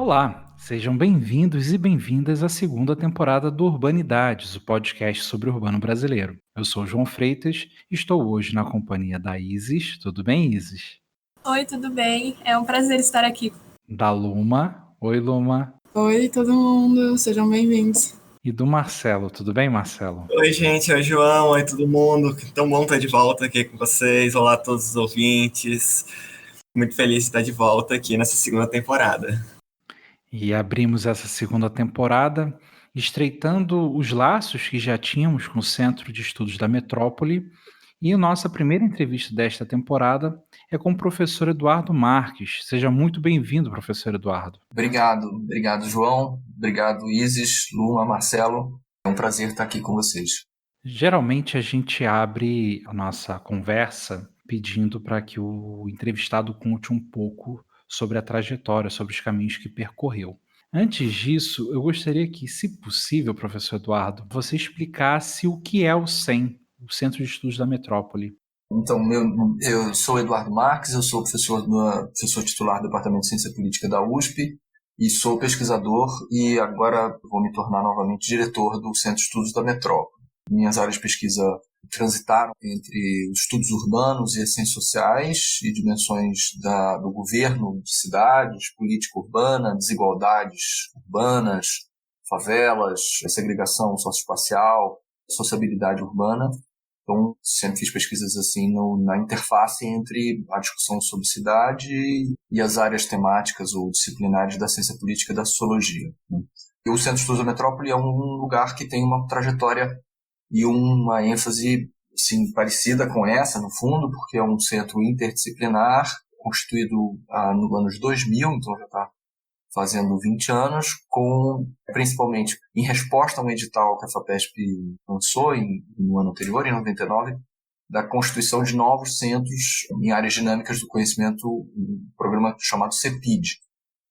Olá, sejam bem-vindos e bem-vindas à segunda temporada do Urbanidades, o podcast sobre o urbano brasileiro. Eu sou o João Freitas e estou hoje na companhia da Isis. Tudo bem, Isis? Oi, tudo bem? É um prazer estar aqui. Da Luma. Oi, Luma. Oi, todo mundo, sejam bem-vindos. E do Marcelo. Tudo bem, Marcelo? Oi, gente, oi, João, oi, todo mundo. Tão bom estar de volta aqui com vocês. Olá a todos os ouvintes. Muito feliz de estar de volta aqui nessa segunda temporada. E abrimos essa segunda temporada estreitando os laços que já tínhamos com o Centro de Estudos da Metrópole. E a nossa primeira entrevista desta temporada é com o professor Eduardo Marques. Seja muito bem-vindo, professor Eduardo. Obrigado, João. Obrigado, Isis, Luma, Marcelo. É um prazer estar aqui com vocês. Geralmente a gente abre a nossa conversa pedindo para que o entrevistado conte um pouco sobre a trajetória, sobre os caminhos que percorreu. Antes disso, eu gostaria que, se possível, professor Eduardo, você explicasse o que é o CEM, o Centro de Estudos da Metrópole. Então, eu sou Eduardo Marques, eu sou professor titular do Departamento de Ciência Política da USP e sou pesquisador e agora vou me tornar novamente diretor do Centro de Estudos da Metrópole. Minhas áreas de pesquisa transitaram entre os estudos urbanos e as ciências sociais e dimensões do governo de cidades, política urbana, desigualdades urbanas, favelas, segregação socioespacial, sociabilidade urbana. Então, sempre fiz pesquisas assim na interface entre a discussão sobre cidade e as áreas temáticas ou disciplinares da ciência política e da sociologia. E o Centro de Estudos da Metrópole é um lugar que tem uma trajetória e uma ênfase assim, parecida com essa, no fundo, porque é um centro interdisciplinar, constituído no ano de 2000, então já está fazendo 20 anos, principalmente em resposta a um edital que a FAPESP lançou no ano anterior, em 99, da constituição de novos centros em áreas dinâmicas do conhecimento, um programa chamado CEPID,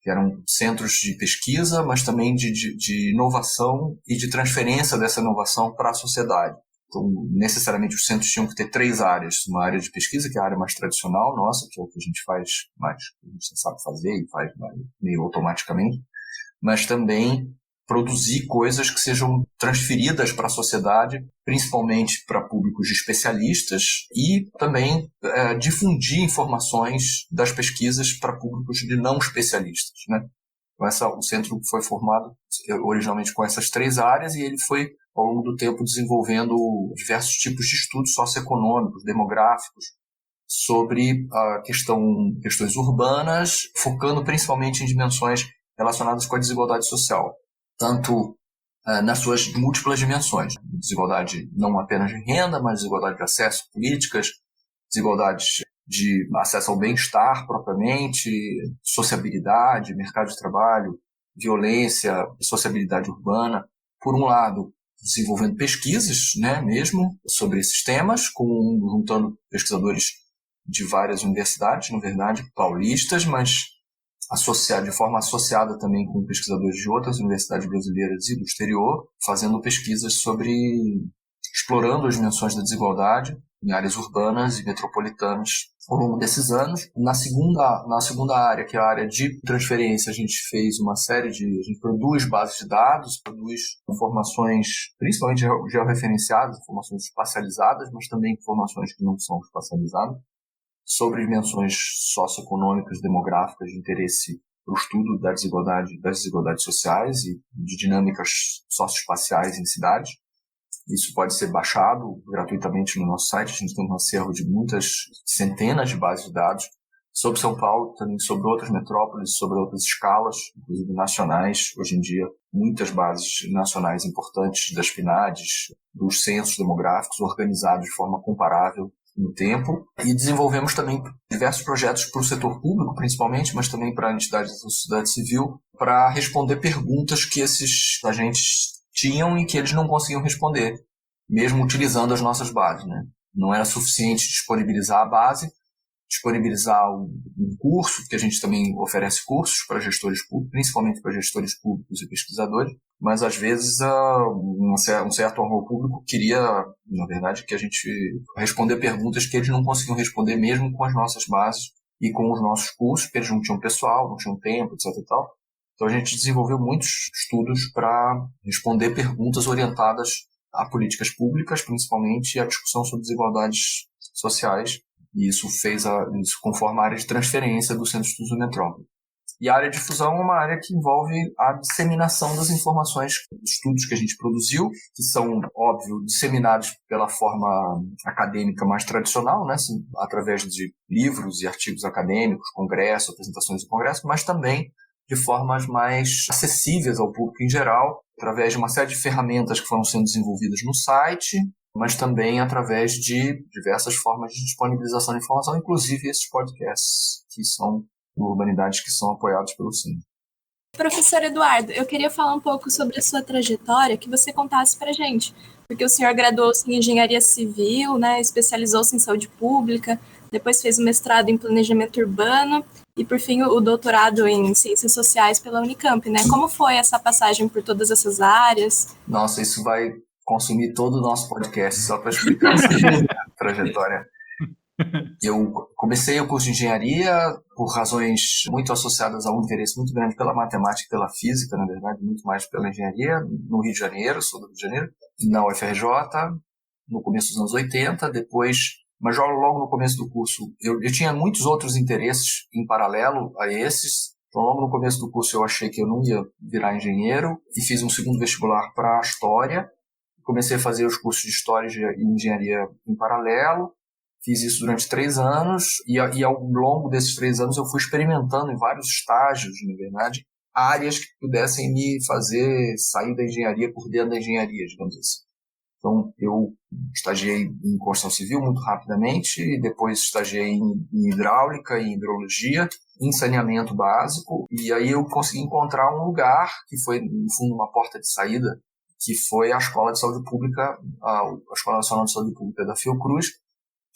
que eram centros de pesquisa, mas também de inovação e de transferência dessa inovação para a sociedade. Então, necessariamente, os centros tinham que ter 3 áreas. Uma área de pesquisa, que é a área mais tradicional nossa, que é o que a gente faz mais, que a gente sabe fazer e faz meio automaticamente, mas também produzir coisas que sejam transferidas para a sociedade, principalmente para públicos de especialistas, e também difundir informações das pesquisas para públicos de não especialistas, né? Então, o centro foi formado originalmente com essas 3 áreas e ele foi, ao longo do tempo, desenvolvendo diversos tipos de estudos socioeconômicos, demográficos, sobre questões urbanas, focando principalmente em dimensões relacionadas com a desigualdade social, tanto nas suas múltiplas dimensões. Desigualdade não apenas de renda, mas desigualdade de acesso a políticas, desigualdades de acesso ao bem-estar propriamente, sociabilidade, mercado de trabalho, violência, sociabilidade urbana. Por um lado, desenvolvendo pesquisas, né, mesmo sobre esses temas, juntando pesquisadores de várias universidades, na verdade, paulistas, mas de forma associada também com pesquisadores de outras universidades brasileiras e do exterior, fazendo pesquisas explorando as dimensões da desigualdade em áreas urbanas e metropolitanas ao longo desses anos. Na segunda área, que é a área de transferência, a gente produz bases de dados, produz informações principalmente georreferenciadas, informações espacializadas, mas também informações que não são espacializadas, sobre dimensões socioeconômicas, demográficas de interesse para o estudo das desigualdades sociais e de dinâmicas socioespaciais em cidades. Isso pode ser baixado gratuitamente no nosso site. A gente tem um acervo de muitas centenas de bases de dados sobre São Paulo, também sobre outras metrópoles, sobre outras escalas, inclusive nacionais. Hoje em dia, muitas bases nacionais importantes das PNADs, dos censos demográficos, organizados de forma comparável no tempo. E desenvolvemos também diversos projetos para o setor público, principalmente, mas também para entidades da sociedade civil, para responder perguntas que esses agentes tinham e que eles não conseguiam responder, mesmo utilizando as nossas bases, né? Não era suficiente disponibilizar a base, disponibilizar um curso, porque a gente também oferece cursos para gestores públicos, principalmente para gestores públicos e pesquisadores, mas às vezes um certo órgão público queria, na verdade, que a gente responder perguntas que eles não conseguiam responder mesmo com as nossas bases e com os nossos cursos, porque eles não tinham pessoal, não tinham tempo, etc. e tal. Então a gente desenvolveu muitos estudos para responder perguntas orientadas a políticas públicas, principalmente a discussão sobre desigualdades sociais, e isso conforma a área de transferência do Centro de Estudos da Metrópole. E a área de difusão é uma área que envolve a disseminação das informações, estudos que a gente produziu, que são, óbvio, disseminados pela forma acadêmica mais tradicional, né, assim, através de livros e artigos acadêmicos, congressos, apresentações de congresso, mas também de formas mais acessíveis ao público em geral, através de uma série de ferramentas que foram sendo desenvolvidas no site, mas também através de diversas formas de disponibilização de informação, inclusive esses podcasts que são urbanidades que são apoiados pelo Centro. Professor Eduardo, eu queria falar um pouco sobre a sua trajetória, que você contasse para a gente, porque o senhor graduou-se em Engenharia Civil, né, especializou-se em Saúde Pública, depois fez o mestrado em Planejamento Urbano e, por fim, o doutorado em Ciências Sociais pela Unicamp, né? Como foi essa passagem por todas essas áreas? Nossa, isso vai consumir todo o nosso podcast só para explicar essa trajetória. Eu comecei o curso de engenharia por razões muito associadas a um interesse muito grande pela matemática e pela física, na verdade, muito mais pela engenharia, no Rio de Janeiro, sou do Rio de Janeiro, na UFRJ, no começo dos anos 80, depois, mas logo no começo do curso, eu tinha muitos outros interesses em paralelo a esses, então logo no começo do curso eu achei que eu não ia virar engenheiro e fiz um segundo vestibular para História, comecei a fazer os cursos de História e Engenharia em paralelo. Fiz isso durante 3 anos e ao longo desses 3 anos eu fui experimentando em vários estágios, na verdade, áreas que pudessem me fazer sair da engenharia por dentro da engenharia, digamos assim. Então, eu estagiei em construção civil muito rapidamente, e depois estagiei em hidráulica, em hidrologia, em saneamento básico, e aí eu consegui encontrar um lugar que foi, no fundo, uma porta de saída, que foi a Escola de Saúde Pública, a Escola Nacional de Saúde Pública da Fiocruz,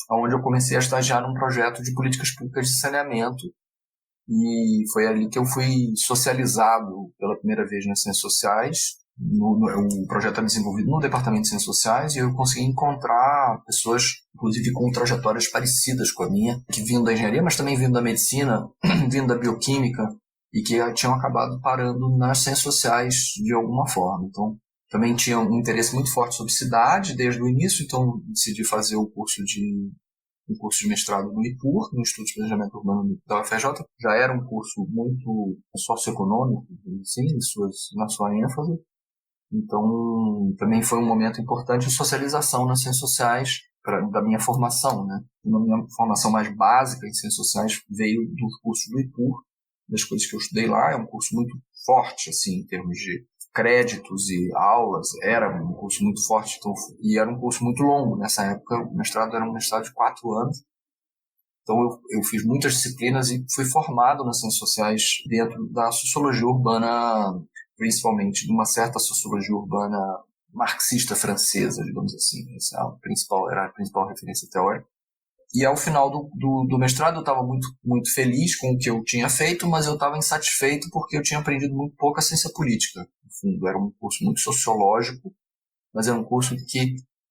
onde eu comecei a estagiar num projeto de políticas públicas de saneamento. E foi ali que eu fui socializado pela primeira vez nas Ciências Sociais. O projeto era desenvolvido no Departamento de Ciências Sociais e eu consegui encontrar pessoas, inclusive com trajetórias parecidas com a minha, que vinham da engenharia, mas também vinham da medicina, vinham da bioquímica, e que tinham acabado parando nas Ciências Sociais de alguma forma. Então, também tinha um interesse muito forte sobre cidade desde o início, então decidi fazer o curso de mestrado no IPUR, no Instituto de Planejamento Urbano da UFRJ. Já era um curso muito socioeconômico, assim, na sua ênfase. Então, também foi um momento importante de socialização nas ciências sociais da minha formação, né? A minha formação mais básica em ciências sociais veio dos cursos do IPUR, das coisas que eu estudei lá. É um curso muito forte, assim, em termos de créditos e aulas, era um curso muito forte, então, e era um curso muito longo. Nessa época, o mestrado era um mestrado de 4 anos, então eu fiz muitas disciplinas e fui formado nas ciências sociais dentro da sociologia urbana, principalmente de uma certa sociologia urbana marxista francesa, digamos assim. Essa era a principal referência teórica. E ao final do mestrado eu estava muito, muito feliz com o que eu tinha feito, mas eu estava insatisfeito porque eu tinha aprendido muito pouco a ciência política. No fundo, era um curso muito sociológico, mas era um curso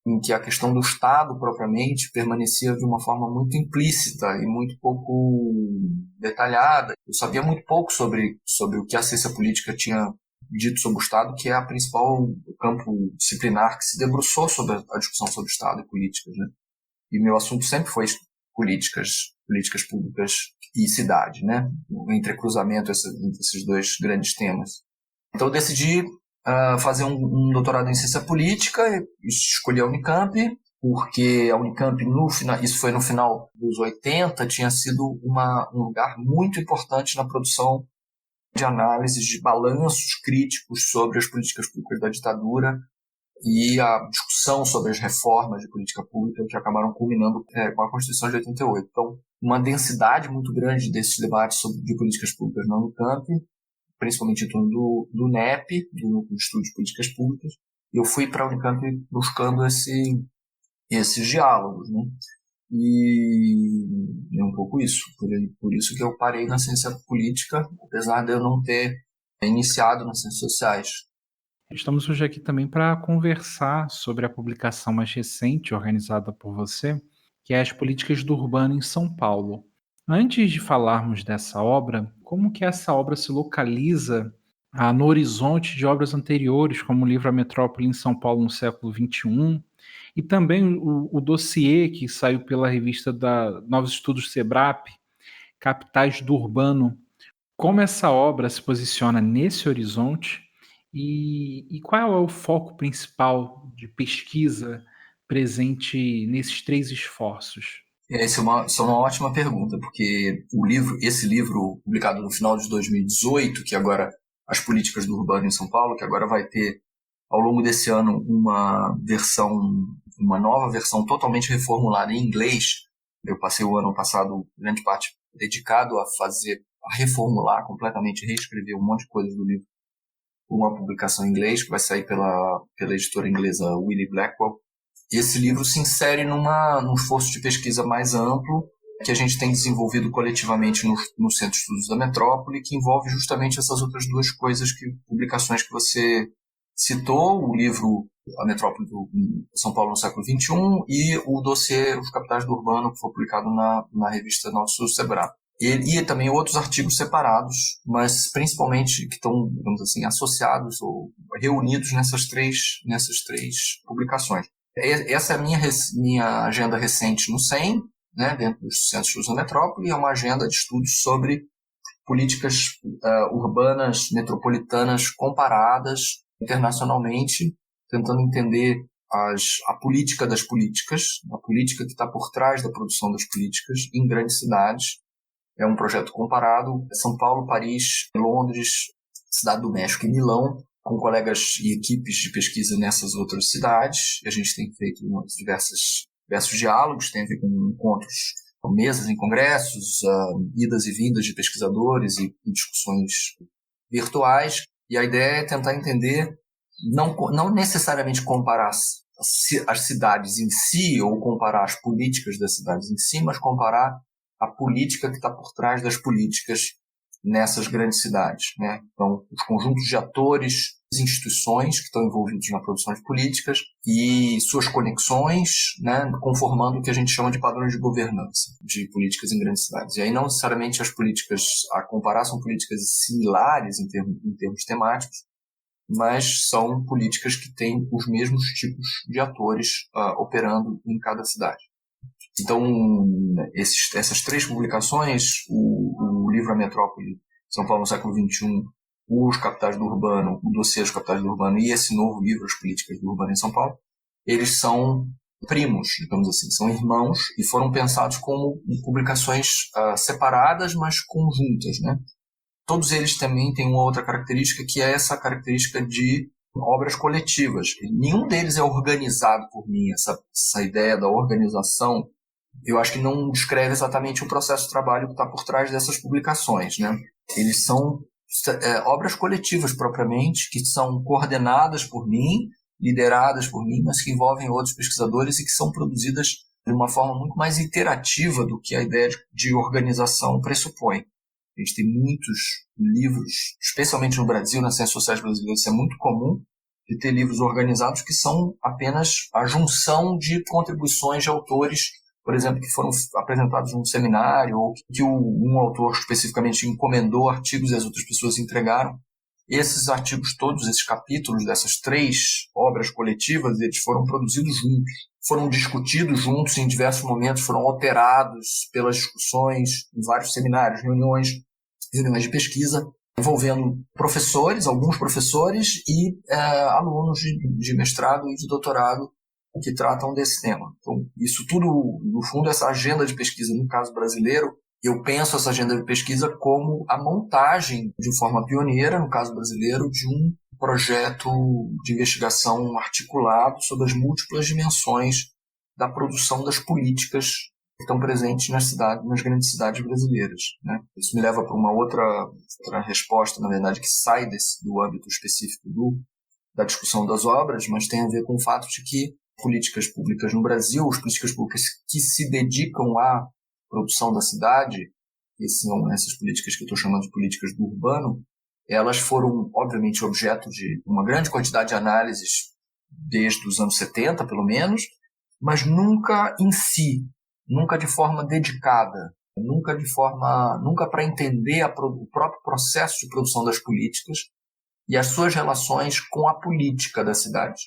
em que a questão do Estado propriamente permanecia de uma forma muito implícita e muito pouco detalhada. Eu sabia muito pouco sobre o que a ciência política tinha dito sobre o Estado, que é a principal campo disciplinar que se debruçou sobre a discussão sobre o Estado e políticas, né? E meu assunto sempre foi políticas públicas e cidade, né? O entrecruzamento entre esses dois grandes temas. Então eu decidi fazer um doutorado em ciência política, escolhi a Unicamp, porque a Unicamp, isso foi no final dos 80, tinha sido um lugar muito importante na produção de análises, de balanços críticos sobre as políticas públicas da ditadura e a discussão sobre as reformas de política pública que acabaram culminando com a Constituição de 88. Então, uma densidade muito grande desses debates de políticas públicas na Unicamp, principalmente em torno do NEP, do Núcleo de Estudo de Políticas Públicas. Eu fui para a Unicamp buscando esses diálogos, né? E é um pouco isso. Por isso que eu parei na ciência política, apesar de eu não ter iniciado nas ciências sociais. Estamos hoje aqui também para conversar sobre a publicação mais recente organizada por você, que é As Políticas do Urbano em São Paulo. Antes de falarmos dessa obra, como que essa obra se localiza no horizonte de obras anteriores, como o livro A Metrópole em São Paulo no século XXI, e também o dossiê que saiu pela revista da Novos Estudos Sebrap, Capitais do Urbano. Como essa obra se posiciona nesse horizonte e qual é o foco principal de pesquisa presente nesses 3 esforços? Essa é uma ótima pergunta, porque esse livro, publicado no final de 2018, que agora As Políticas do Urbano em São Paulo, que agora vai ter, ao longo desse ano, uma nova versão totalmente reformulada em inglês. Eu passei o ano passado, grande parte, dedicado a reformular completamente, reescrever um monte de coisas do livro, uma publicação em inglês, que vai sair pela editora inglesa Wiley Blackwell. Esse livro se insere num esforço de pesquisa mais amplo que a gente tem desenvolvido coletivamente no Centro de Estudos da Metrópole, que envolve justamente essas outras 2 publicações que você citou, o livro A Metrópole do São Paulo no século XXI e o dossiê Os Capitais do Urbano, que foi publicado na revista Novos Estudos Sebrap. E também outros artigos separados, mas principalmente que estão, digamos assim, associados ou reunidos nessas três publicações. Essa é a minha agenda recente no CEM, né, dentro dos Centros de Estudos da Metrópole, é uma agenda de estudos sobre políticas urbanas, metropolitanas comparadas internacionalmente, tentando entender a política das políticas, a política que está por trás da produção das políticas em grandes cidades. É um projeto comparado, São Paulo, Paris, Londres, Cidade do México e Milão, com colegas e equipes de pesquisa nessas outras cidades. A gente tem feito diversos diálogos, tem a ver com encontros, com mesas em congressos, idas e vindas de pesquisadores e discussões virtuais. E a ideia é tentar entender, não necessariamente comparar as cidades em si ou comparar as políticas das cidades em si, mas comparar a política que está por trás das políticas nessas grandes cidades, né? Então, os conjuntos de atores, as instituições que estão envolvidos na produção de políticas e suas conexões, né, conformando o que a gente chama de padrões de governança de políticas em grandes cidades. E aí não necessariamente as políticas a comparar são políticas similares em termos temáticos, mas são políticas que têm os mesmos tipos de atores operando em cada cidade. Então, essas 3 publicações, o livro A Metrópole, São Paulo no século XXI, Os Capitais do Urbano, o dossiê Os Capitais do Urbano e esse novo livro, As Políticas do Urbano em São Paulo, eles são primos, digamos assim, são irmãos e foram pensados como publicações separadas, mas conjuntas, né? Todos eles também têm uma outra característica, que é essa característica de obras coletivas. Nenhum deles é organizado por mim, essa ideia da organização. Eu acho que não descreve exatamente o processo de trabalho que está por trás dessas publicações, né? Eles são obras coletivas propriamente, que são coordenadas por mim, lideradas por mim, mas que envolvem outros pesquisadores e que são produzidas de uma forma muito mais interativa do que a ideia de organização pressupõe. A gente tem muitos livros, especialmente no Brasil, nas ciências sociais brasileiras, isso é muito comum, de ter livros organizados que são apenas a junção de contribuições de autores, por exemplo, que foram apresentados num seminário, ou que um autor especificamente encomendou artigos e as outras pessoas entregaram. Esses artigos todos, esses capítulos dessas 3 obras coletivas, eles foram produzidos juntos, foram discutidos juntos em diversos momentos, foram alterados pelas discussões em vários seminários, reuniões de pesquisa, envolvendo professores, alguns professores e alunos de mestrado e de doutorado que tratam desse tema. Então, isso tudo, no fundo, essa agenda de pesquisa, no caso brasileiro, eu penso essa agenda de pesquisa como a montagem, de forma pioneira, no caso brasileiro, de um projeto de investigação articulado sobre as múltiplas dimensões da produção das políticas que estão presentes nas grandes cidades brasileiras, né? Isso me leva para uma outra resposta, na verdade, que sai do âmbito específico da discussão das obras, mas tem a ver com o fato de que políticas públicas no Brasil, as políticas públicas que se dedicam à produção da cidade, que são essas políticas que eu estou chamando de políticas do urbano, elas foram, obviamente, objeto de uma grande quantidade de análises desde os anos 70, pelo menos, mas nunca em si, nunca de forma dedicada, nunca para entender o próprio processo de produção das políticas, e as suas relações com a política da cidade.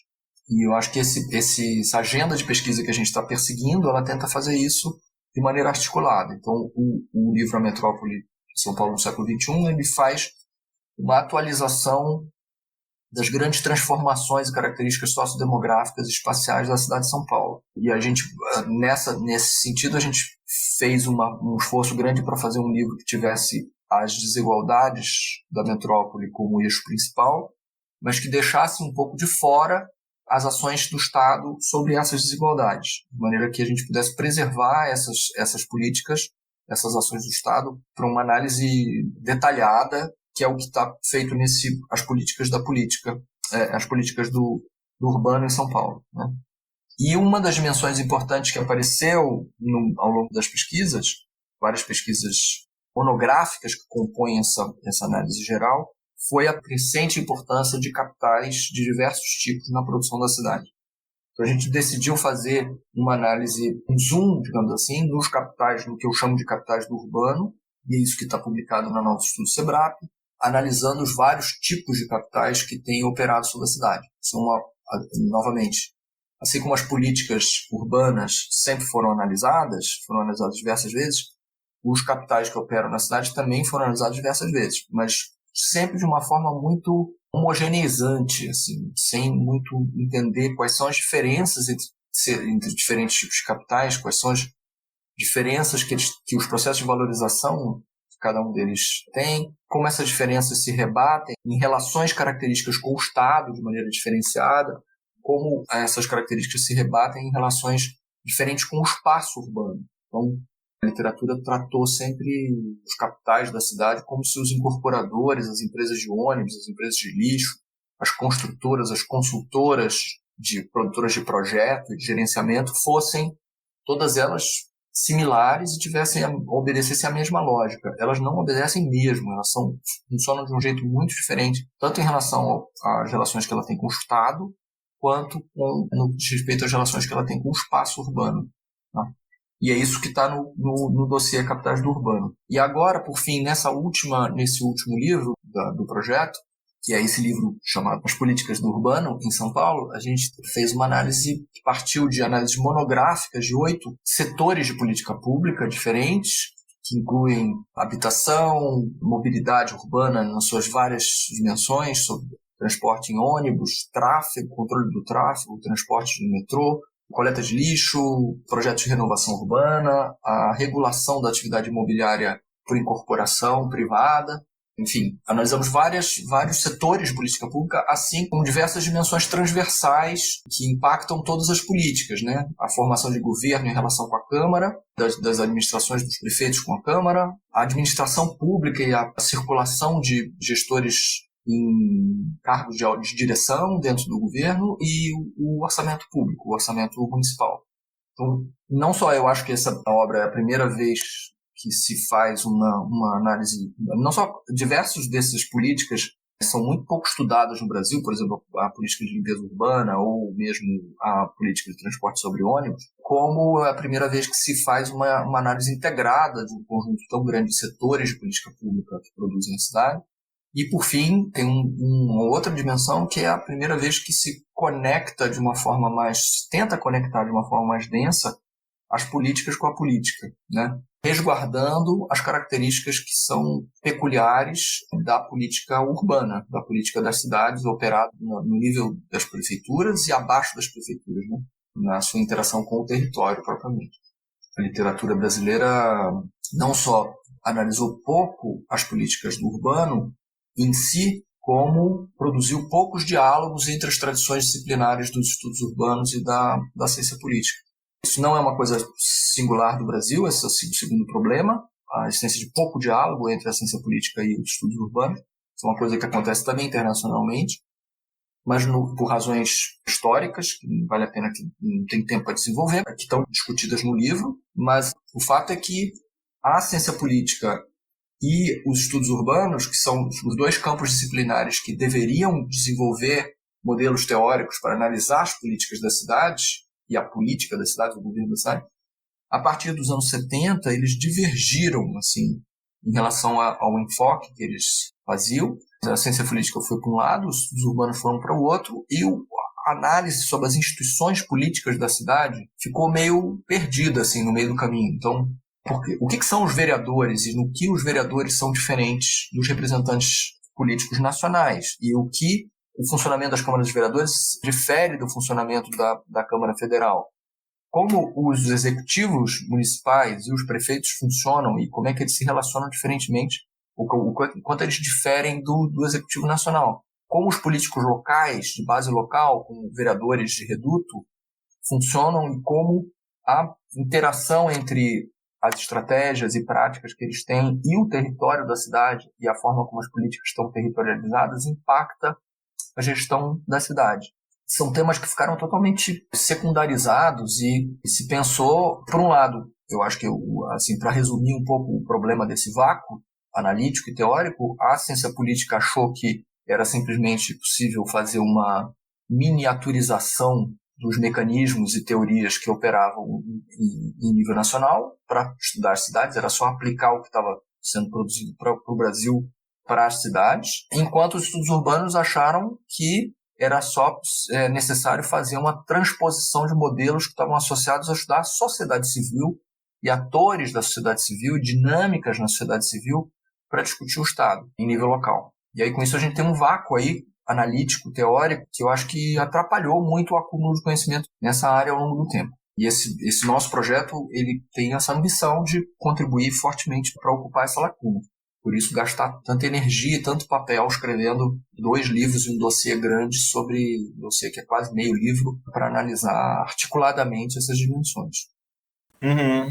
E eu acho que essa agenda de pesquisa que a gente está perseguindo, ela tenta fazer isso de maneira articulada. Então, o livro A Metrópole de São Paulo no século XXI, ele faz uma atualização das grandes transformações e características sociodemográficas e espaciais da cidade de São Paulo. E a gente, nesse sentido, a gente fez um esforço grande para fazer um livro que tivesse as desigualdades da metrópole como eixo principal, mas que deixasse um pouco de fora as ações do Estado sobre essas desigualdades, de maneira que a gente pudesse preservar essas políticas, essas ações do Estado, para uma análise detalhada, que é o que está feito as políticas da política, as políticas do urbano em São Paulo, né? E uma das dimensões importantes que apareceu ao longo das pesquisas, várias pesquisas monográficas que compõem essa análise geral, foi a crescente importância de capitais de diversos tipos na produção da cidade. Então a gente decidiu fazer uma análise, um zoom, digamos assim, dos capitais, no que eu chamo de capitais do urbano, e é isso que está publicado no nosso estudo SEBRAP, analisando os vários tipos de capitais que têm operado sobre a cidade. Novamente, assim como as políticas urbanas sempre foram analisadas diversas vezes, os capitais que operam na cidade também foram analisados diversas vezes, mas sempre de uma forma muito homogeneizante, assim, sem muito entender quais são as diferenças entre diferentes tipos de capitais, quais são as diferenças que os processos de valorização que cada um deles tem, como essas diferenças se rebatem em relações características com o Estado de maneira diferenciada, como essas características se rebatem em relações diferentes com o espaço urbano. Então, a literatura tratou sempre os capitais da cidade como se os incorporadores, as empresas de ônibus, as empresas de lixo, as construtoras, as consultoras produtoras de projeto e de gerenciamento fossem todas elas similares e obedecessem à mesma lógica. Elas não obedecem mesmo, elas funcionam de um jeito muito diferente, tanto em relação às relações que ela tem com o Estado, quanto no que diz respeito às relações que ela tem com o espaço urbano, tá? E é isso que está no dossiê Capitais do Urbano. E agora, por fim, nesse último livro do projeto, que é esse livro chamado As Políticas do Urbano, em São Paulo, a gente fez uma análise que partiu de análises monográficas de 8 setores de política pública diferentes, que incluem habitação, mobilidade urbana nas suas várias dimensões, sobre transporte em ônibus, tráfego, controle do tráfego, transporte no metrô, coleta de lixo, projetos de renovação urbana, a regulação da atividade imobiliária por incorporação privada. Enfim, analisamos vários setores de política pública, assim como diversas dimensões transversais que impactam todas as políticas, né? A formação de governo em relação com a Câmara, das administrações dos prefeitos com a Câmara, a administração pública e a circulação de gestores em cargos de direção dentro do governo e o orçamento público, o orçamento municipal. Então, não só eu acho que essa obra é a primeira vez que se faz uma análise, não só diversos dessas políticas são muito pouco estudadas no Brasil, por exemplo, a política de limpeza urbana ou mesmo a política de transporte sobre ônibus, como é a primeira vez que se faz uma análise integrada de um conjunto tão grande de setores de política pública que produzem a cidade. E, por fim, tem uma outra dimensão que é a primeira vez que se tenta conectar de uma forma mais densa as políticas com a política, né? Resguardando as características que são peculiares da política urbana, da política das cidades, operada no nível das prefeituras e abaixo das prefeituras, né? Na sua interação com o território propriamente. A literatura brasileira não só analisou pouco as políticas do urbano em si, como produziu poucos diálogos entre as tradições disciplinares dos estudos urbanos e da ciência política. Isso não é uma coisa singular do Brasil, esse é o segundo problema, a existência de pouco diálogo entre a ciência política e os estudos urbanos. Isso é uma coisa que acontece também internacionalmente, mas por razões históricas, que não vale a pena, que não tem tempo para desenvolver, que estão discutidas no livro, mas o fato é que a ciência política e os estudos urbanos, que são os dois campos disciplinares que deveriam desenvolver modelos teóricos para analisar as políticas das cidades e a política das cidades, o governo da cidade, a partir dos anos 70, eles divergiram assim, em relação ao enfoque que eles vazio. A ciência política foi para um lado, os urbanos foram para o outro, e a análise sobre as instituições políticas da cidade ficou meio perdida assim, no meio do caminho. Então, o que são os vereadores e no que os vereadores são diferentes dos representantes políticos nacionais e o que o funcionamento das câmaras dos vereadores difere do funcionamento da Câmara Federal. Como os executivos municipais e os prefeitos funcionam e como é que eles se relacionam diferentemente, o quanto eles diferem do executivo nacional. Como os políticos locais, de base local, como vereadores de reduto, funcionam e como a interação entre as estratégias e práticas que eles têm e o território da cidade e a forma como as políticas estão territorializadas impacta a gestão da cidade. São temas que ficaram totalmente secundarizados e se pensou, por um lado, eu acho que, assim, para resumir um pouco o problema desse vácuo analítico e teórico, a ciência política achou que era simplesmente possível fazer uma miniaturização dos mecanismos e teorias que operavam em nível nacional para estudar as cidades, era só aplicar o que estava sendo produzido para o Brasil para as cidades, enquanto os estudos urbanos acharam que era só necessário fazer uma transposição de modelos que estavam associados a estudar a sociedade civil e atores da sociedade civil e dinâmicas na sociedade civil para discutir o Estado em nível local. E aí, com isso, a gente tem um vácuo aí analítico, teórico, que eu acho que atrapalhou muito o acúmulo de conhecimento nessa área ao longo do tempo. E esse nosso projeto, ele tem essa ambição de contribuir fortemente para ocupar essa lacuna. Por isso, gastar tanta energia e tanto papel escrevendo 2 livros e um dossiê grande sobre um dossiê que é quase meio livro para analisar articuladamente essas dimensões.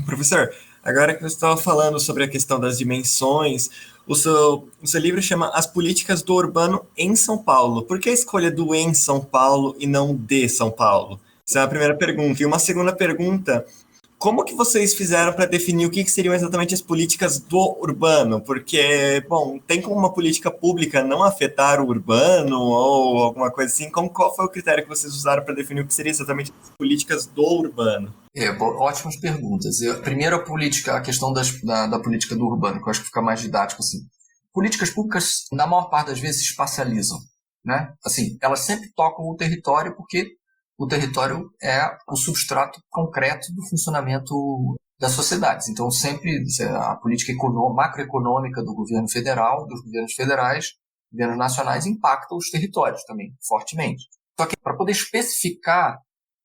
Professor, agora que você estava falando sobre a questão das dimensões, o seu livro chama As Políticas do Urbano em São Paulo. Por que a escolha do em São Paulo e não de São Paulo? Essa é a primeira pergunta. E uma segunda pergunta, como que vocês fizeram para definir o que seriam exatamente as políticas do urbano? Porque, bom, tem como uma política pública não afetar o urbano ou alguma coisa assim? Qual foi o critério que vocês usaram para definir o que seriam exatamente as políticas do urbano? Ótimas perguntas. Primeiro, a questão da política do urbano, que eu acho que fica mais didático assim. Políticas públicas, na maior parte das vezes, se espacializam, né? Assim, elas sempre tocam o território porque o território é o substrato concreto do funcionamento das sociedades. Então, sempre a política macroeconômica do governo federal, dos governos federais, governos nacionais, impacta os territórios também, fortemente. Só que, para poder especificar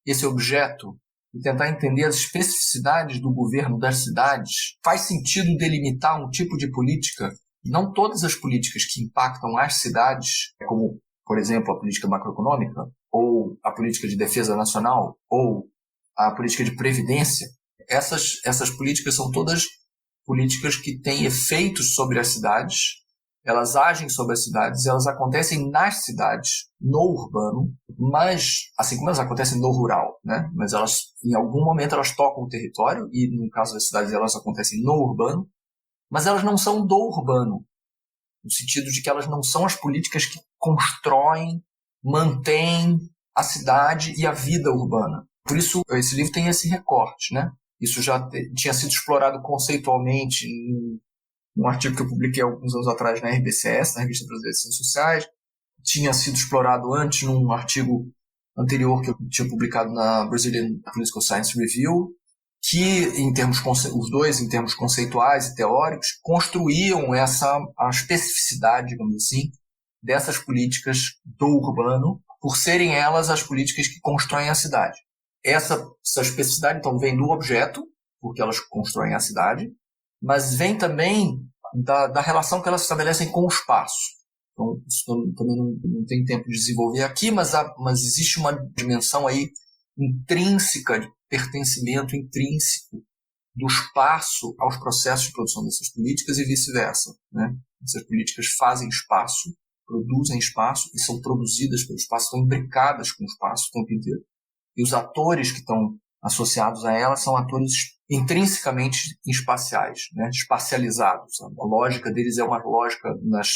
esse objeto e tentar entender as especificidades do governo das cidades, faz sentido delimitar um tipo de política. Não todas as políticas que impactam as cidades, como, por exemplo, a política macroeconômica, ou a política de defesa nacional, ou a política de previdência, essas políticas são todas políticas que têm efeitos sobre as cidades, elas agem sobre as cidades, elas acontecem nas cidades, no urbano, mas, assim como elas acontecem no rural, né? Mas elas, em algum momento, elas tocam o território, e no caso das cidades, elas acontecem no urbano, mas elas não são do urbano, no sentido de que elas não são as políticas que constroem, mantêm a cidade e a vida urbana. Por isso, esse livro tem esse recorte, né? Isso já tinha sido explorado conceitualmente em um artigo que eu publiquei alguns anos atrás na RBCS, na Revista Brasileira de Ciências Sociais. Tinha sido explorado antes num artigo anterior que eu tinha publicado na Brazilian Political Science Review, que, os dois, em termos conceituais e teóricos, construíam a especificidade, digamos assim, dessas políticas do urbano, por serem elas as políticas que constroem a cidade. Essa especificidade, então, vem do objeto, porque elas constroem a cidade, mas vem também da relação que elas estabelecem com o espaço. Então, isso também não tem tempo de desenvolver aqui, mas existe uma dimensão aí intrínseca, de pertencimento intrínseco do espaço aos processos de produção dessas políticas e vice-versa, né? Essas políticas fazem espaço, produzem espaço e são produzidas pelo espaço, estão imbricadas com o espaço o tempo inteiro. E os atores que estão associados a elas são atores intrinsecamente espaciais, né? Espacializados. A lógica deles é uma lógica,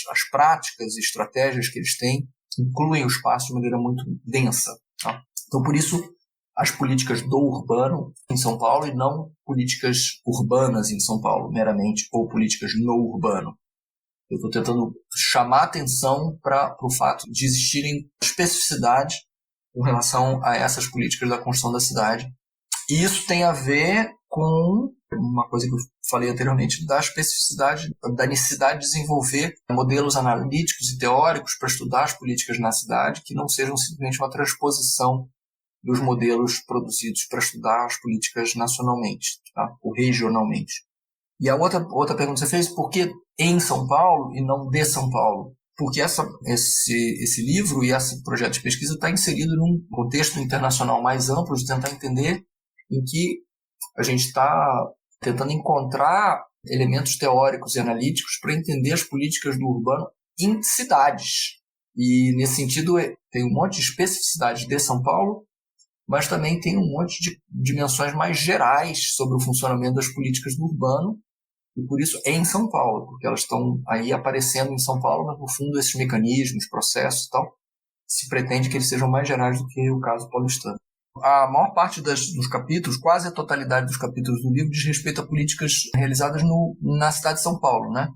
as práticas e estratégias que eles têm incluem o espaço de maneira muito densa. Tá? Então, por isso, as políticas do urbano em São Paulo e não políticas urbanas em São Paulo, meramente, ou políticas no urbano. Eu estou tentando chamar atenção para o fato de existirem especificidades com relação a essas políticas da construção da cidade. E isso tem a ver com uma coisa que eu falei anteriormente, da especificidade, da necessidade de desenvolver modelos analíticos e teóricos para estudar as políticas na cidade, que não sejam simplesmente uma transposição dos modelos produzidos para estudar as políticas nacionalmente, tá? Ou regionalmente. E a outra pergunta que você fez, por que em São Paulo e não de São Paulo? Porque esse livro e esse projeto de pesquisa está inserido num contexto internacional mais amplo de tentar entender em que a gente está tentando encontrar elementos teóricos e analíticos para entender as políticas do urbano em cidades. E, nesse sentido, tem um monte de especificidades de São Paulo, mas também tem um monte de dimensões mais gerais sobre o funcionamento das políticas do urbano, e por isso é em São Paulo, porque elas estão aí aparecendo em São Paulo, mas no fundo esses mecanismos, processos e tal, se pretende que eles sejam mais gerais do que o caso paulistano. A maior parte dos capítulos, quase a totalidade dos capítulos do livro, diz respeito a políticas realizadas na cidade de São Paulo, né?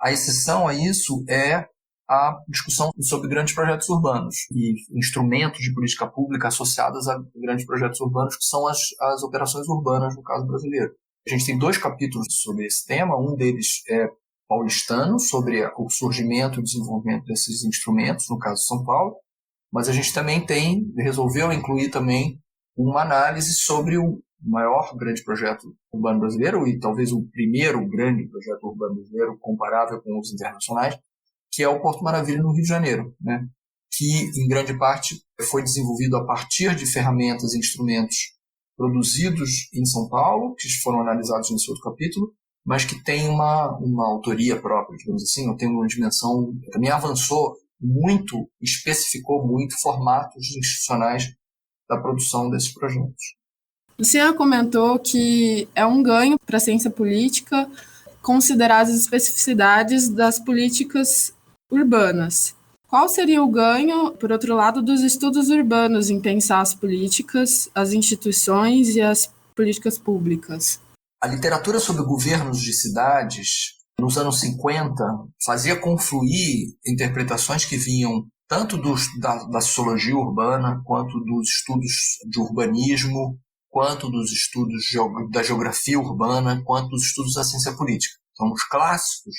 A exceção a isso é a discussão sobre grandes projetos urbanos e instrumentos de política pública associados a grandes projetos urbanos, que são as operações urbanas, no caso brasileiro. A gente tem 2 capítulos sobre esse tema, um deles é paulistano, sobre o surgimento e desenvolvimento desses instrumentos, no caso de São Paulo, mas a gente também resolveu incluir também uma análise sobre o maior grande projeto urbano brasileiro, e talvez o primeiro grande projeto urbano brasileiro comparável com os internacionais, que é o Porto Maravilha, no Rio de Janeiro, né? Que, em grande parte, foi desenvolvido a partir de ferramentas e instrumentos produzidos em São Paulo, que foram analisados nesse outro capítulo, mas que tem uma autoria própria, digamos assim, ou tem uma dimensão que também avançou muito, especificou muito formatos institucionais da produção desses projetos. O senhor comentou que é um ganho para a ciência política considerar as especificidades das políticas urbanas. Qual seria o ganho, por outro lado, dos estudos urbanos em pensar as políticas, as instituições e as políticas públicas? A literatura sobre governos de cidades, nos anos 50, fazia confluir interpretações que vinham tanto da sociologia urbana, quanto dos estudos de urbanismo, quanto dos estudos da geografia urbana, quanto dos estudos da ciência política. Então, os clássicos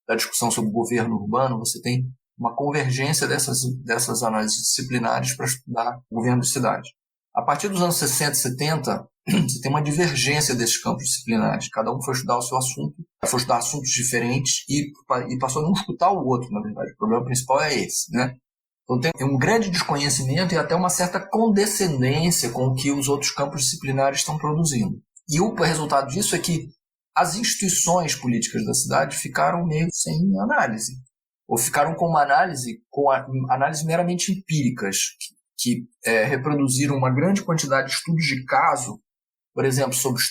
da discussão sobre o governo urbano, você tem uma convergência dessas análises disciplinares para estudar o governo de cidade. A partir dos anos 60 e 70, você tem uma divergência desses campos disciplinares. Cada um foi estudar o seu assunto, foi estudar assuntos diferentes e passou a não escutar o outro, na verdade. O problema principal é esse, né? Então tem um grande desconhecimento e até uma certa condescendência com o que os outros campos disciplinares estão produzindo. E o resultado disso é que as instituições políticas da cidade ficaram meio sem análise. Ou ficaram com uma análise, análise meramente empíricas, que reproduziram uma grande quantidade de estudos de caso, por exemplo, sobre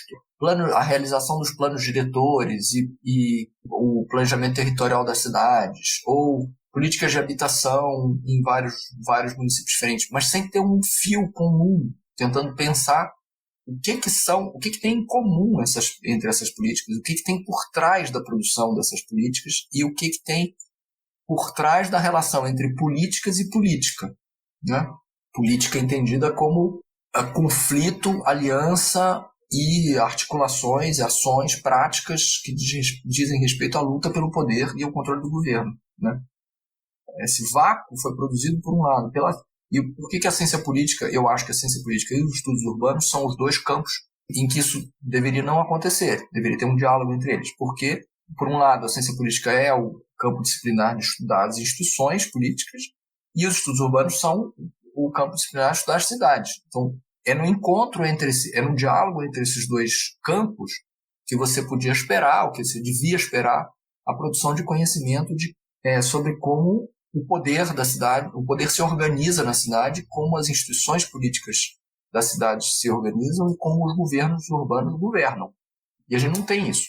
a realização dos planos diretores e o planejamento territorial das cidades, ou políticas de habitação em vários municípios diferentes, mas sem ter um fio comum, tentando pensar o que tem em comum entre essas políticas, o que tem por trás da produção dessas políticas e o que tem por trás da relação entre políticas e política, né? Política entendida como conflito, aliança e articulações e ações práticas que dizem respeito à luta pelo poder e ao controle do governo, né? Esse vácuo foi produzido, por um lado, E por que a ciência política, eu acho que a ciência política e os estudos urbanos são os 2 campos em que isso deveria não acontecer, deveria ter um diálogo entre eles. Porque, por um lado, a ciência política é o campo disciplinar de estudar as instituições políticas e os estudos urbanos são o campo disciplinar de estudar as cidades. Então, é no diálogo entre esses 2 campos que você podia esperar, o que você devia esperar, a produção de conhecimento sobre como o poder da cidade, o poder se organiza na cidade, como as instituições políticas da cidade se organizam e como os governos urbanos governam. E a gente não tem isso.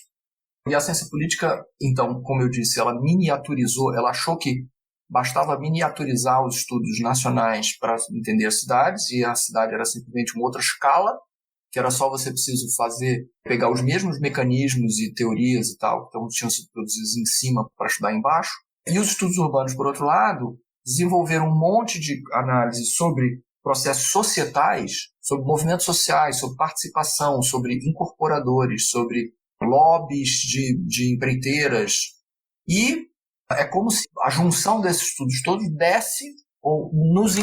E a ciência política, então, como eu disse, ela miniaturizou, ela achou que bastava miniaturizar os estudos nacionais para entender as cidades, e a cidade era simplesmente uma outra escala que era só você preciso pegar os mesmos mecanismos e teorias e tal, então tinham sido produzidos em cima para estudar embaixo. E os estudos urbanos, por outro lado, desenvolveram um monte de análise sobre processos societais, sobre movimentos sociais, sobre participação, sobre incorporadores, sobre lobbies de empreiteiras. E é como se a junção desses estudos todos desse ou nos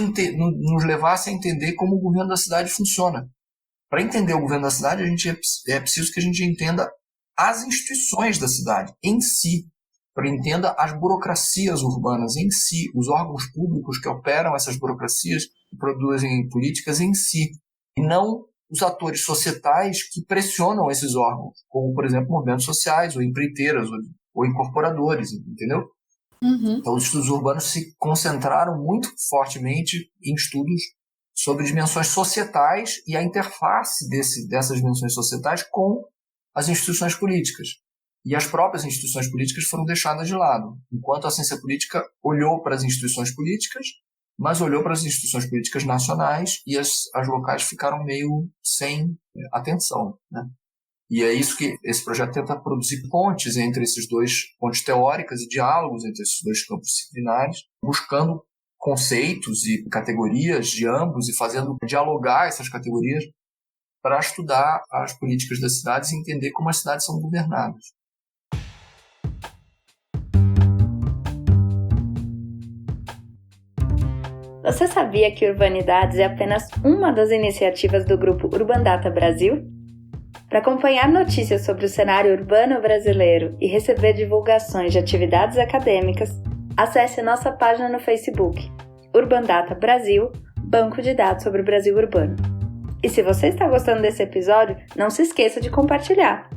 levasse a entender como o governo da cidade funciona. Para entender o governo da cidade, é preciso que a gente entenda as instituições da cidade em si, para entenda as burocracias urbanas em si, os órgãos públicos que operam essas burocracias e produzem políticas em si, e não os atores societais que pressionam esses órgãos, como, por exemplo, movimentos sociais, ou empreiteiras, ou incorporadores, entendeu? Uhum. Então, os estudos urbanos se concentraram muito fortemente em estudos sobre dimensões societais e a interface dessas dimensões societais com as instituições políticas. E as próprias instituições políticas foram deixadas de lado, enquanto a ciência política olhou para as instituições políticas, mas olhou para as instituições políticas nacionais e as locais ficaram meio sem atenção, né? E é isso que esse projeto tenta produzir pontes entre esses dois, pontes teóricas e diálogos entre esses dois campos disciplinares, buscando conceitos e categorias de ambos e fazendo dialogar essas categorias para estudar as políticas das cidades e entender como as cidades são governadas. Você sabia que Urbanidades é apenas uma das iniciativas do grupo Urbandata Brasil? Para acompanhar notícias sobre o cenário urbano brasileiro e receber divulgações de atividades acadêmicas, acesse nossa página no Facebook, Urbandata Brasil, banco de dados sobre o Brasil urbano. E se você está gostando desse episódio, não se esqueça de compartilhar.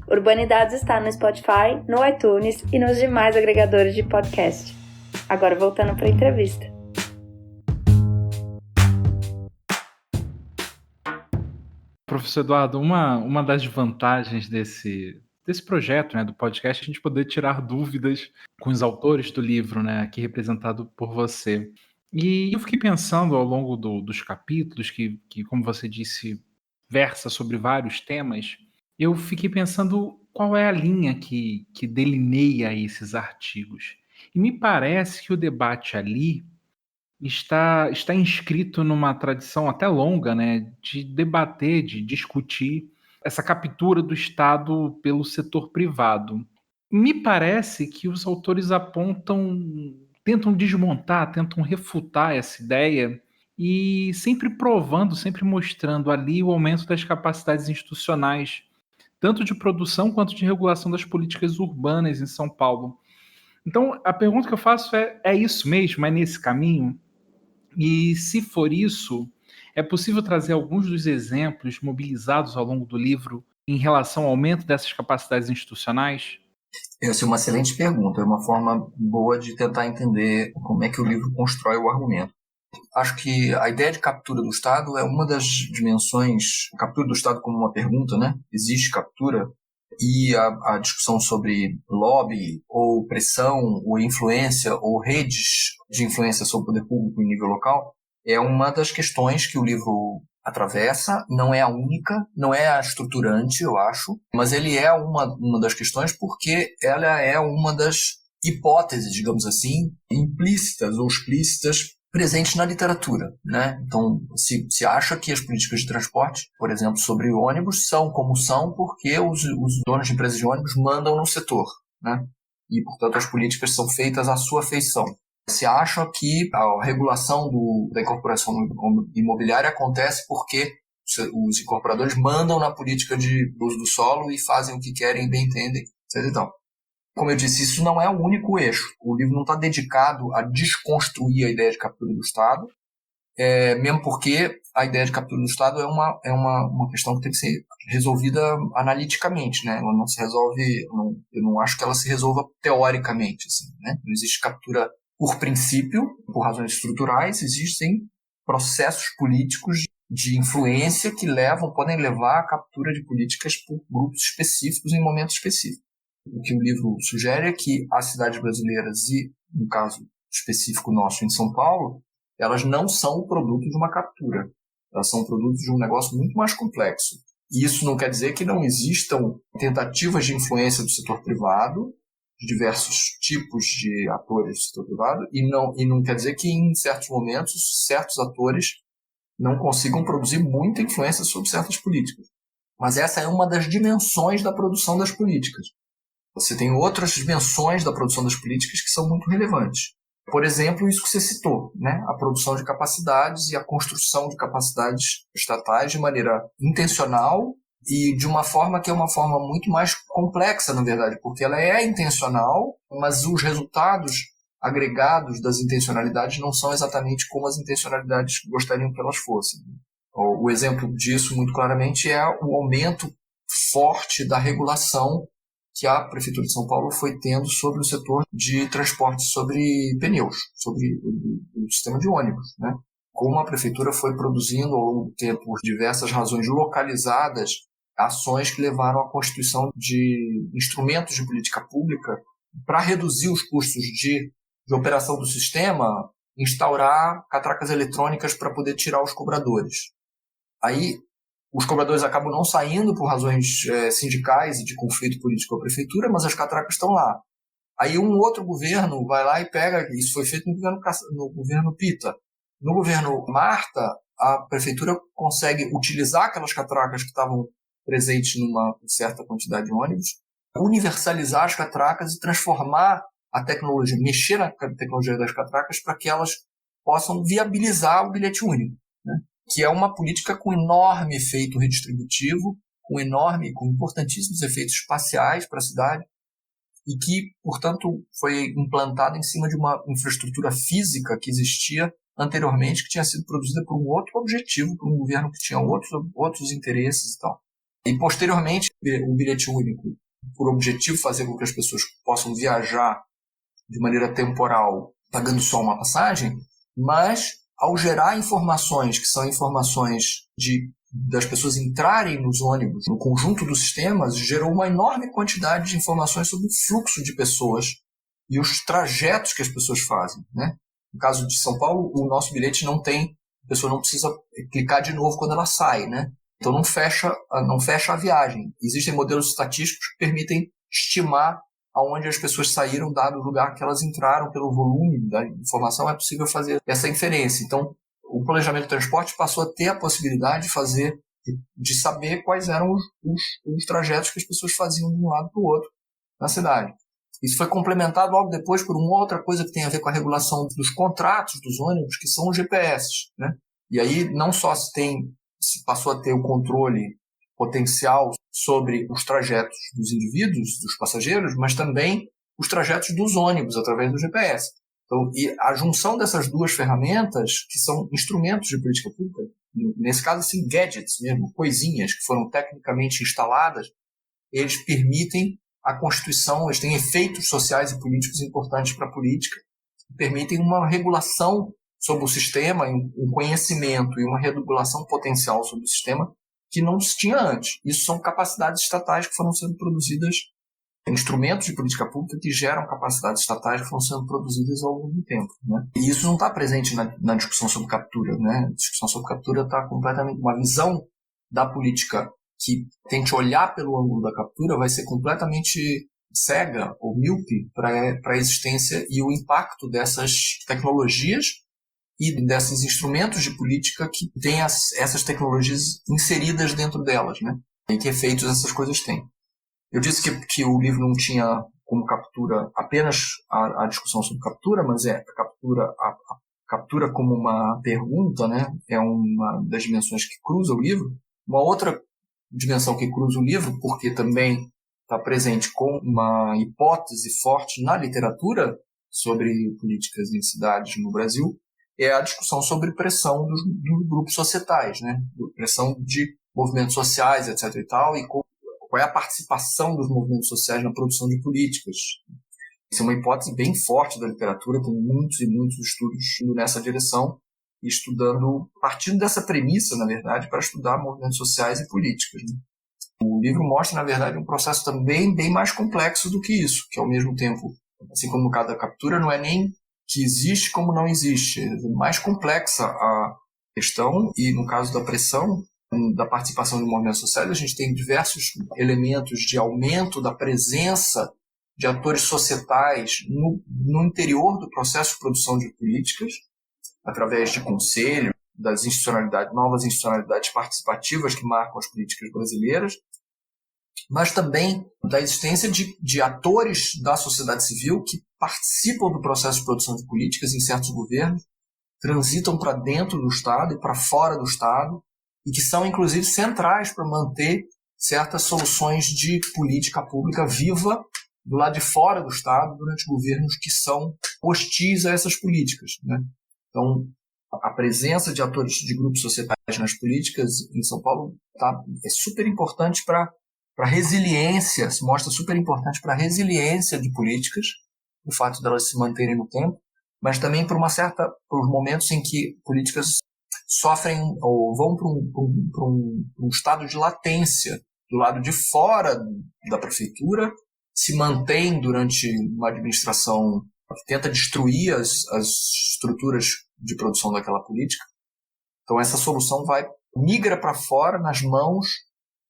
Urbanidades está no Spotify, no iTunes e nos demais agregadores de podcast. Agora voltando para a entrevista. Professor Eduardo, uma das vantagens desse projeto, né, do podcast, é a gente poder tirar dúvidas com os autores do livro, né, aqui representado por você. E eu fiquei pensando ao longo dos capítulos, que, como você disse, versa sobre vários temas, eu fiquei pensando qual é a linha que delineia esses artigos. E me parece que o debate ali está inscrito numa tradição até longa, né, de debater, de discutir essa captura do Estado pelo setor privado. Me parece que os autores tentam desmontar, tentam refutar essa ideia e sempre provando, sempre mostrando ali o aumento das capacidades institucionais, tanto de produção quanto de regulação das políticas urbanas em São Paulo. Então, a pergunta que eu faço é isso mesmo? É nesse caminho? E, se for isso, é possível trazer alguns dos exemplos mobilizados ao longo do livro em relação ao aumento dessas capacidades institucionais? Essa é uma excelente pergunta, é uma forma boa de tentar entender como é que o livro constrói o argumento. Acho que a ideia de captura do Estado é uma das dimensões, captura do Estado como uma pergunta, né? Existe captura? E a discussão sobre lobby, ou pressão, ou influência, ou redes de influência sobre o poder público em nível local, é uma das questões que o livro atravessa, não é a única, não é a estruturante, eu acho, mas ele é uma das questões porque ela é uma das hipóteses, digamos assim, implícitas ou explícitas presentes na literatura, né? Então, se acha que as políticas de transporte, por exemplo, sobre ônibus, são como são porque os donos de empresas de ônibus mandam no setor, né? E, portanto, as políticas são feitas à sua feição. Se acha que a regulação da incorporação imobiliária acontece porque os incorporadores mandam na política de uso do solo e fazem o que querem e bem entendem, etc. Então, como eu disse, isso não é o único eixo. O livro não está dedicado a desconstruir a ideia de captura do Estado, mesmo porque a ideia de captura do Estado é uma questão que tem que ser resolvida analiticamente, né? Ela não se resolve, eu não acho que ela se resolva teoricamente, assim, né? Não existe captura por princípio, por razões estruturais, existem processos políticos de influência que podem levar à captura de políticas por grupos específicos em momentos específicos. O que o livro sugere é que as cidades brasileiras e, no caso específico nosso em São Paulo, elas não são o produto de uma captura. Elas são produtos de um negócio muito mais complexo. E isso não quer dizer que não existam tentativas de influência do setor privado, de diversos tipos de atores do setor privado, e não quer dizer que em certos momentos certos atores não consigam produzir muita influência sobre certas políticas. Mas essa é uma das dimensões da produção das políticas. Você tem outras dimensões da produção das políticas que são muito relevantes. Por exemplo, isso que você citou, né? A produção de capacidades e a construção de capacidades estatais de maneira intencional e de uma forma que é uma forma muito mais complexa, na verdade, porque ela é intencional, mas os resultados agregados das intencionalidades não são exatamente como as intencionalidades gostariam que elas fossem. O exemplo disso, muito claramente, é o aumento forte da regulação que a Prefeitura de São Paulo foi tendo sobre o setor de transporte sobre pneus, sobre o sistema de ônibus, né? Como a Prefeitura foi produzindo ao longo do tempo, por diversas razões localizadas, ações que levaram à constituição de instrumentos de política pública para reduzir os custos de operação do sistema, instaurar catracas eletrônicas para poder tirar os cobradores. Aí, os cobradores acabam não saindo por razões sindicais e de conflito político com a prefeitura, mas as catracas estão lá. Aí um outro governo vai lá e pega, isso foi feito no governo Pita. No governo Marta, a prefeitura consegue utilizar aquelas catracas que estavam presentes numa certa quantidade de ônibus, universalizar as catracas e transformar a tecnologia, mexer na tecnologia das catracas para que elas possam viabilizar o bilhete único, né? Que é uma política com enorme efeito redistributivo, com importantíssimos efeitos espaciais para a cidade e que, portanto, foi implantada em cima de uma infraestrutura física que existia anteriormente, que tinha sido produzida por um outro objetivo, por um governo que tinha outros interesses e tal. E, posteriormente, o bilhete único, por objetivo fazer com que as pessoas possam viajar de maneira temporal, pagando só uma passagem, mas ao gerar informações que são informações das pessoas entrarem nos ônibus, no conjunto dos sistemas, gerou uma enorme quantidade de informações sobre o fluxo de pessoas e os trajetos que as pessoas fazem, né? No caso de São Paulo, o nosso bilhete a pessoa não precisa clicar de novo quando ela sai, né? Então não fecha a viagem. Existem modelos estatísticos que permitem estimar aonde as pessoas saíram, dado o lugar que elas entraram, pelo volume da informação, é possível fazer essa inferência. Então, o planejamento de transporte passou a ter a possibilidade de saber quais eram os trajetos que as pessoas faziam de um lado para o outro na cidade. Isso foi complementado logo depois por uma outra coisa que tem a ver com a regulação dos contratos dos ônibus, que são os GPS, né? E aí não só se passou a ter o controle potencial sobre os trajetos dos indivíduos, dos passageiros, mas também os trajetos dos ônibus através do GPS. Então, e a junção dessas duas ferramentas, que são instrumentos de política pública, nesse caso, assim, gadgets mesmo, coisinhas que foram tecnicamente instaladas, eles permitem a constituição, eles têm efeitos sociais e políticos importantes para a política, permitem uma regulação sobre o sistema, um conhecimento e uma regulação potencial sobre o sistema que não se tinha antes. Isso são capacidades estatais que foram sendo produzidas, instrumentos de política pública que geram capacidades estatais que foram sendo produzidas ao longo do tempo, né? E isso não está presente na discussão sobre captura, né? A discussão sobre captura está completamente... Uma visão da política que tente olhar pelo ângulo da captura vai ser completamente cega ou míope para a existência e o impacto dessas tecnologias e desses instrumentos de política que têm essas tecnologias inseridas dentro delas, né? E que efeitos essas coisas têm. Eu disse que o livro não tinha como captura apenas a discussão sobre captura, mas a captura como uma pergunta, né? É uma das dimensões que cruza o livro. Uma outra dimensão que cruza o livro, porque também está presente com uma hipótese forte na literatura sobre políticas em cidades no Brasil, é a discussão sobre pressão dos grupos societais, né? Pressão de movimentos sociais, etc. e tal, e qual é a participação dos movimentos sociais na produção de políticas. Isso é uma hipótese bem forte da literatura, tem muitos e muitos estudos indo nessa direção, e partindo dessa premissa, na verdade, para estudar movimentos sociais e políticas, né? O livro mostra, na verdade, um processo também bem mais complexo do que isso, que ao mesmo tempo, assim como no caso da captura, não é nem que existe como não existe, é mais complexa a questão, e no caso da pressão, da participação de movimentos sociais, a gente tem diversos elementos de aumento da presença de atores societais no interior do processo de produção de políticas, através de conselho, das institucionalidades, novas institucionalidades participativas que marcam as políticas brasileiras, mas também da existência de atores da sociedade civil que participam do processo de produção de políticas em certos governos, transitam para dentro do Estado e para fora do Estado, e que são, inclusive, centrais para manter certas soluções de política pública viva do lado de fora do Estado durante governos que são hostis a essas políticas, né? Então, a presença de atores de grupos societais nas políticas em São Paulo é super importante para a resiliência, se mostra super importante para a resiliência de políticas, o fato delas se manterem no tempo, mas também por os momentos em que políticas sofrem ou vão para um estado de latência do lado de fora da prefeitura, se mantém durante uma administração que tenta destruir as estruturas de produção daquela política. Então essa solução migra para fora nas mãos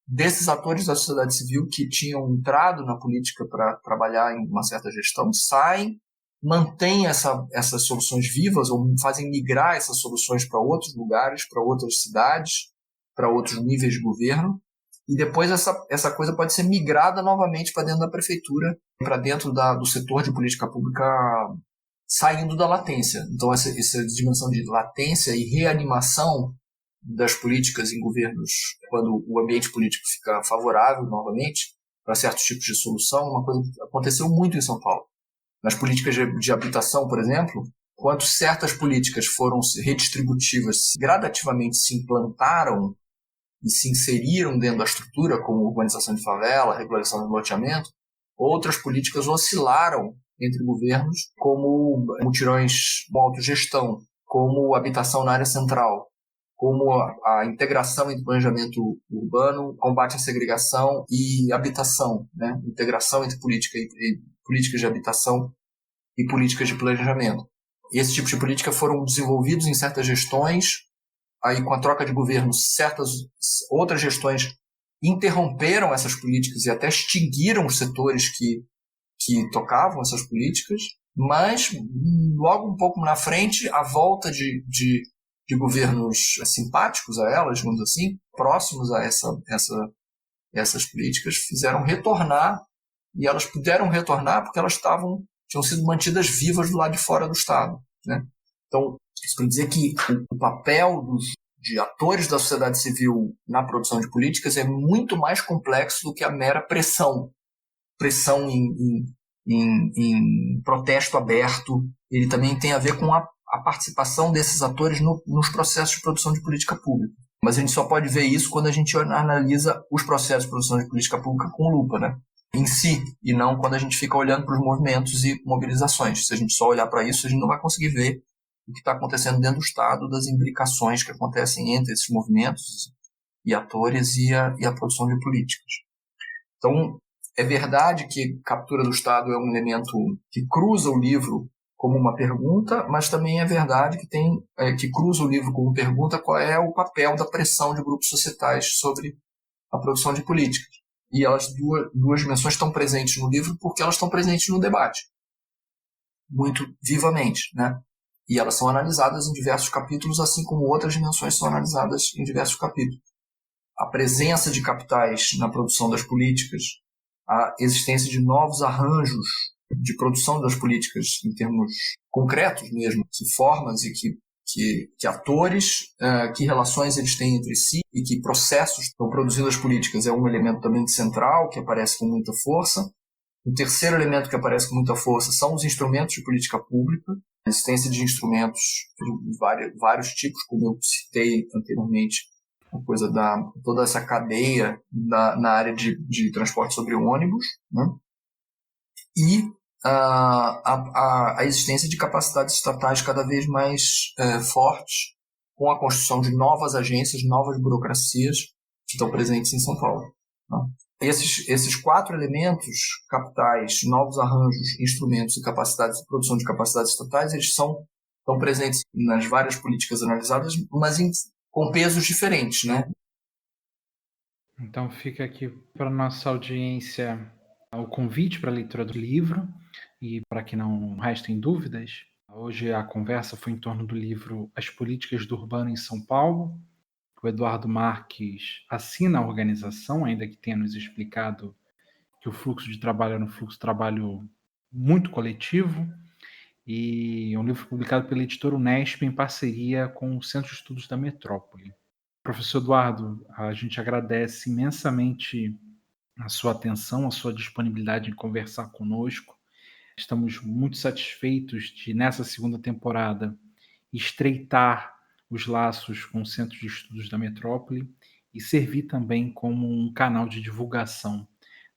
desses atores da sociedade civil que tinham entrado na política para trabalhar em uma certa gestão, saem, mantêm essas soluções vivas ou fazem migrar essas soluções para outros lugares, para outras cidades, para outros níveis de governo, e depois essa coisa pode ser migrada novamente para dentro da prefeitura, para dentro do setor de política pública, saindo da latência. Então essa dimensão de latência e reanimação das políticas em governos, quando o ambiente político fica favorável novamente para certos tipos de solução, uma coisa que aconteceu muito em São Paulo. Nas políticas de habitação, por exemplo, quando certas políticas foram redistributivas, gradativamente se implantaram e se inseriram dentro da estrutura, como urbanização de favela, regularização do loteamento, outras políticas oscilaram entre governos, como mutirões com autogestão, como habitação na área central, como a integração entre planejamento urbano, combate à segregação e habitação, né? Integração entre políticas de habitação e políticas de planejamento. E esse tipo de política foram desenvolvidos em certas gestões, aí com a troca de governo, certas outras gestões interromperam essas políticas e até extinguiram os setores que tocavam essas políticas, mas logo um pouco na frente, a volta de governos simpáticos a elas, digamos assim, próximos a essas políticas, fizeram retornar, e elas puderam retornar porque elas tinham sido mantidas vivas do lado de fora do Estado, né? Então, isso quer dizer que o papel de atores da sociedade civil na produção de políticas é muito mais complexo do que a mera pressão em protesto aberto. Ele também tem a ver com a participação desses atores nos processos de produção de política pública. Mas a gente só pode ver isso quando a gente analisa os processos de produção de política pública com lupa, né? Em si, e não quando a gente fica olhando para os movimentos e mobilizações. Se a gente só olhar para isso, a gente não vai conseguir ver o que está acontecendo dentro do Estado, das imbricações que acontecem entre esses movimentos e atores e a produção de políticas. Então, é verdade que captura do Estado é um elemento que cruza o livro como uma pergunta, mas também é verdade que cruza o livro como pergunta qual é o papel da pressão de grupos societais sobre a produção de políticas. E elas duas dimensões estão presentes no livro porque elas estão presentes no debate, muito vivamente, né? E elas são analisadas em diversos capítulos, assim como outras dimensões são analisadas em diversos capítulos. A presença de capitais na produção das políticas, a existência de novos arranjos de produção das políticas em termos concretos mesmo, que formas e que atores, que relações eles têm entre si e que processos estão produzindo as políticas é um elemento também central que aparece com muita força. O terceiro elemento que aparece com muita força são os instrumentos de política pública, a existência de instrumentos de vários tipos, como eu citei anteriormente, a coisa toda essa cadeia na área de transporte sobre ônibus, né? E a existência de capacidades estatais cada vez mais fortes, com a construção de novas agências, novas burocracias que estão presentes em São Paulo, né? Esses quatro elementos, capitais, novos arranjos, instrumentos e capacidades de produção de capacidades estatais, eles são estão presentes nas várias políticas analisadas, mas com pesos diferentes, né? Então fica aqui para a nossa audiência o convite para a leitura do livro, e para que não restem dúvidas, hoje a conversa foi em torno do livro As Políticas do Urbano em São Paulo. O Eduardo Marques assina a organização, ainda que tenha nos explicado que o fluxo de trabalho era um fluxo de trabalho muito coletivo, e é um livro publicado pela editora Unesp em parceria com o Centro de Estudos da Metrópole. Professor Eduardo, a gente agradece imensamente a sua atenção, a sua disponibilidade em conversar conosco. Estamos muito satisfeitos de, nessa segunda temporada, estreitar os laços com o Centro de Estudos da Metrópole e servir também como um canal de divulgação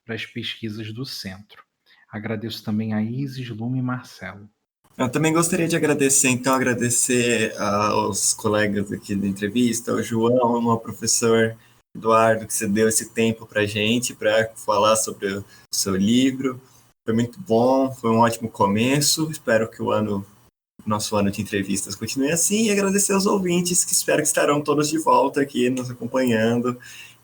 para as pesquisas do Centro. Agradeço também a Isis, Lume e Marcelo. Eu também gostaria de agradecer aos colegas aqui da entrevista, ao João, ao professor Eduardo, que você deu esse tempo para a gente, para falar sobre o seu livro. Foi muito bom, foi um ótimo começo. Espero que o nosso ano de entrevistas continue assim, e agradecer aos ouvintes, que espero que estarão todos de volta aqui nos acompanhando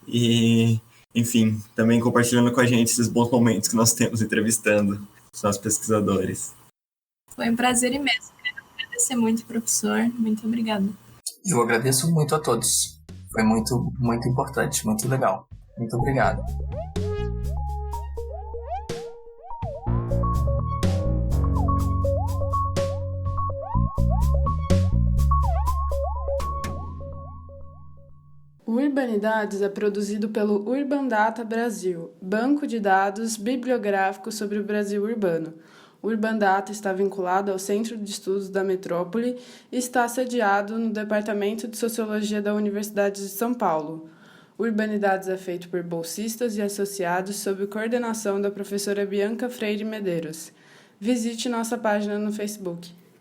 e, enfim, também compartilhando com a gente esses bons momentos que nós temos entrevistando os nossos pesquisadores. Foi um prazer imenso. Quero agradecer muito, professor. Muito obrigada. Eu agradeço muito a todos. Foi muito, muito importante, muito legal. Muito obrigado. O Urbanidades é produzido pelo Urban Data Brasil, banco de dados bibliográfico sobre o Brasil urbano. O Urban Data está vinculado ao Centro de Estudos da Metrópole e está sediado no Departamento de Sociologia da Universidade de São Paulo. O Urbanidades é feito por bolsistas e associados sob coordenação da professora Bianca Freire Medeiros. Visite nossa página no Facebook.